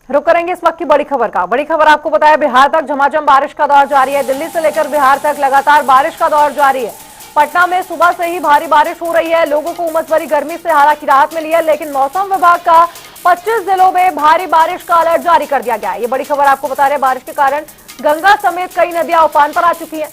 रुक करेंगे इस वक्त की बड़ी खबर का। बड़ी खबर आपको बताया, बिहार तक झमाझम बारिश का दौर जारी है। दिल्ली से लेकर बिहार तक लगातार बारिश का दौर जारी है। पटना में सुबह से ही भारी बारिश हो रही है, लोगों को उमस भरी गर्मी से हालांकि राहत मिली है, लेकिन मौसम विभाग का 25 जिलों में भारी बारिश का अलर्ट जारी कर दिया गया है। ये बड़ी खबर आपको बता रहे हैं, बारिश के कारण गंगा समेत कई नदियां उफान पर आ चुकी है।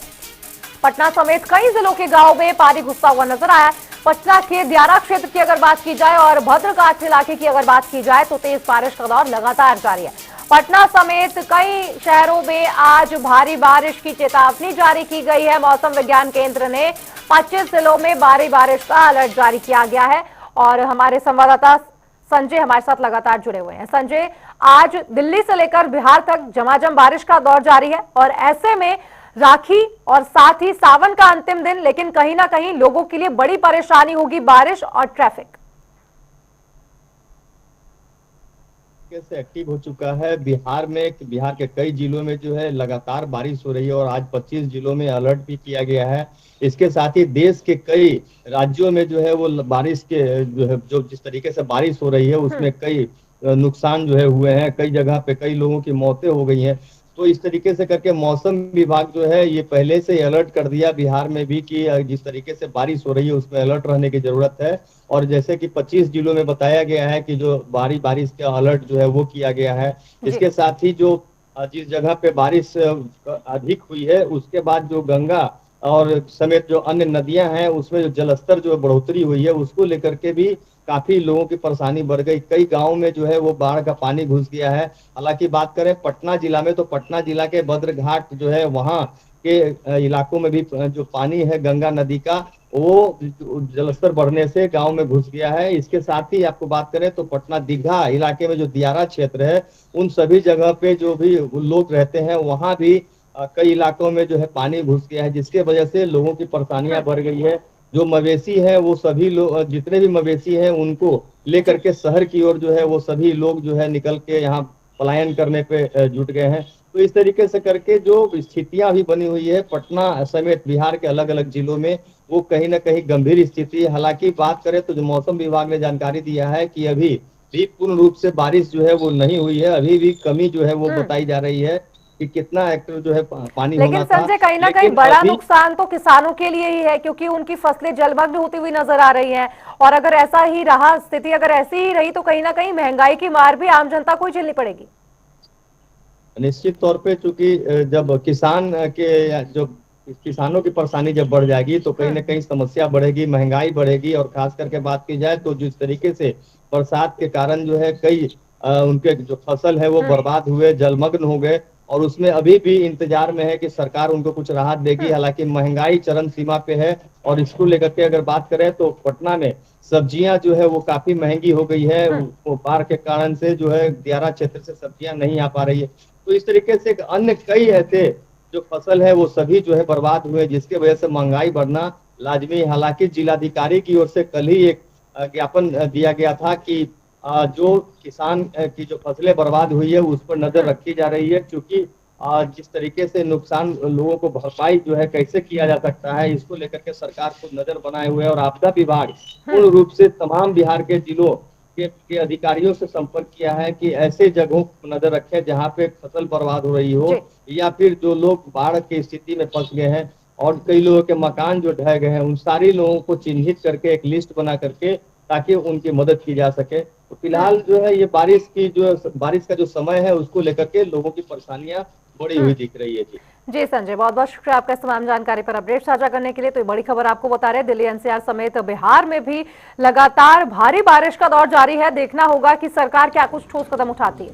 पटना समेत कई जिलों के गांव में पानी घुसता हुआ नजर आया। पटना के दियारा क्षेत्र की अगर बात की जाए और भद्रकाठ इलाके की अगर बात की जाए तो तेज बारिश का दौर लगातार जारी है। पटना समेत कई शहरों में आज भारी बारिश की चेतावनी जारी की गई है। मौसम विज्ञान केंद्र ने 25 जिलों में भारी बारिश का अलर्ट जारी किया गया है और हमारे संवाददाता संजय हमारे साथ लगातार जुड़े हुए हैं। संजय, आज दिल्ली से लेकर बिहार तक झमाझम बारिश का दौर जारी है और ऐसे में राखी और साथ ही सावन का अंतिम दिन, लेकिन कहीं ना कहीं लोगों के लिए बड़ी परेशानी होगी बारिश और ट्रैफिक। से एक्टिव हो चुका है बिहार में। बिहार के कई जिलों में जो है लगातार बारिश हो रही है और आज 25 जिलों में अलर्ट भी किया गया है। इसके साथ ही देश के कई राज्यों में जो है वो बारिश के जो जिस तरीके से बारिश हो रही है उसमें कई नुकसान जो है हुए हैं। कई जगह पे कई लोगों की मौतें हो गई हैं। तो इस तरीके से करके मौसम विभाग जो है ये पहले से अलर्ट कर दिया बिहार में भी कि जिस तरीके से बारिश हो रही है उसमें अलर्ट रहने की जरूरत है। और जैसे कि 25 जिलों में बताया गया है कि जो भारी बारिश का अलर्ट जो है वो किया गया है। इसके साथ ही जो जिस जगह पे बारिश अधिक हुई है उसके बाद जो गंगा और समेत जो अन्य नदियां हैं उसमें जो जलस्तर जो बढ़ोतरी हुई है उसको लेकर के भी काफी लोगों की परेशानी बढ़ गई। कई गांव में जो है वो बाढ़ का पानी घुस गया है। हालांकि बात करें पटना जिला में तो पटना जिला के भद्रघाट जो है वहां के इलाकों में भी जो पानी है गंगा नदी का वो जलस्तर बढ़ने से गांव में घुस गया है। इसके साथ ही आपको बात करें तो पटना दीघा इलाके में जो दियारा क्षेत्र है उन सभी जगह पे जो भी लोग रहते हैं वहां भी कई इलाकों में जो है पानी घुस गया है, जिसके वजह से लोगों की परेशानियां बढ़ गई है। जो मवेशी है वो सभी लोग जितने भी मवेशी हैं उनको लेकर के शहर की ओर जो है वो सभी लोग जो है निकल के यहाँ पलायन करने पे जुट गए हैं। तो इस तरीके से करके जो स्थितियां अभी बनी हुई है पटना समेत बिहार के अलग अलग जिलों में वो कहीं ना कहीं गंभीर स्थिति है। हालांकि बात करें तो जो मौसम विभाग ने जानकारी दिया है कि अभी भी पूर्ण रूप से बारिश जो है वो नहीं हुई है, अभी भी कमी जो है वो बताई जा रही है कि कितना हेक्टेयर जो है पानी लेकिन होना था। संजय, कहीं ना कहीं बड़ा नुकसान तो किसानों के लिए ही है क्योंकि उनकी फसलें जलमग्न होती हुई नजर आ रही हैं और अगर ऐसा ही रहा, स्थिति अगर ऐसी ही रही तो कहीं ना कहीं महंगाई की मार भी आम जनता को ही झेलनी पड़ेगी। निश्चित तौर पे चूंकि जब किसान के जो किसानों की परेशानी जब बढ़ जाएगी तो कहीं ना कहीं समस्या बढ़ेगी, महंगाई बढ़ेगी। और खास करके बात की जाए तो जिस तरीके से बरसात के कारण जो है कई उनके जो फसल है वो बर्बाद हुए, जलमग्न हो गए और उसमें अभी भी इंतजार में है कि सरकार उनको कुछ राहत देगी। हालांकि महंगाई चरम सीमा पे है और इसको लेकर के अगर बात करें तो पटना में सब्जियां जो है वो काफी महंगी हो गई है। वो बाढ़ के कारण से जो है दियारा क्षेत्र से सब्जियां नहीं आ पा रही है। तो इस तरीके से अन्य कई ऐसे जो फसल है वो सभी जो है बर्बाद हुए, जिसके वजह से महंगाई बढ़ना लाजमी। हालांकि जिलाधिकारी की ओर से कल ही एक ज्ञापन दिया गया था कि जो किसान की जो फसलें बर्बाद हुई है उस पर नजर रखी जा रही है, क्योंकि जिस तरीके से नुकसान लोगों को भरपाई जो है कैसे किया जा सकता है इसको लेकर के सरकार को नजर बनाए हुए और आपदा विभाग पूर्ण रूप से तमाम बिहार के जिलों के अधिकारियों से संपर्क किया है कि ऐसे जगहों पर नजर रखें जहां पे फसल बर्बाद हो रही हो या फिर जो लोग बाढ़ की स्थिति में फंस गए हैं और कई लोगों के मकान जो ढह गए हैं उन सारे लोगों को चिन्हित करके एक लिस्ट बना करके ताकि उनकी मदद की जा सके। तो फिलहाल जो है ये बारिश का जो समय है उसको लेकर के लोगों की परेशानियां बढ़ी हुई दिख रही है। जी संजय, बहुत बहुत शुक्रिया आपका तमाम जानकारी पर अपडेट साझा करने के लिए। तो ये बड़ी खबर आपको बता रहे हैं, दिल्ली एनसीआर समेत बिहार में भी लगातार भारी बारिश का दौर जारी है। देखना होगा कि सरकार क्या कुछ ठोस कदम उठाती है।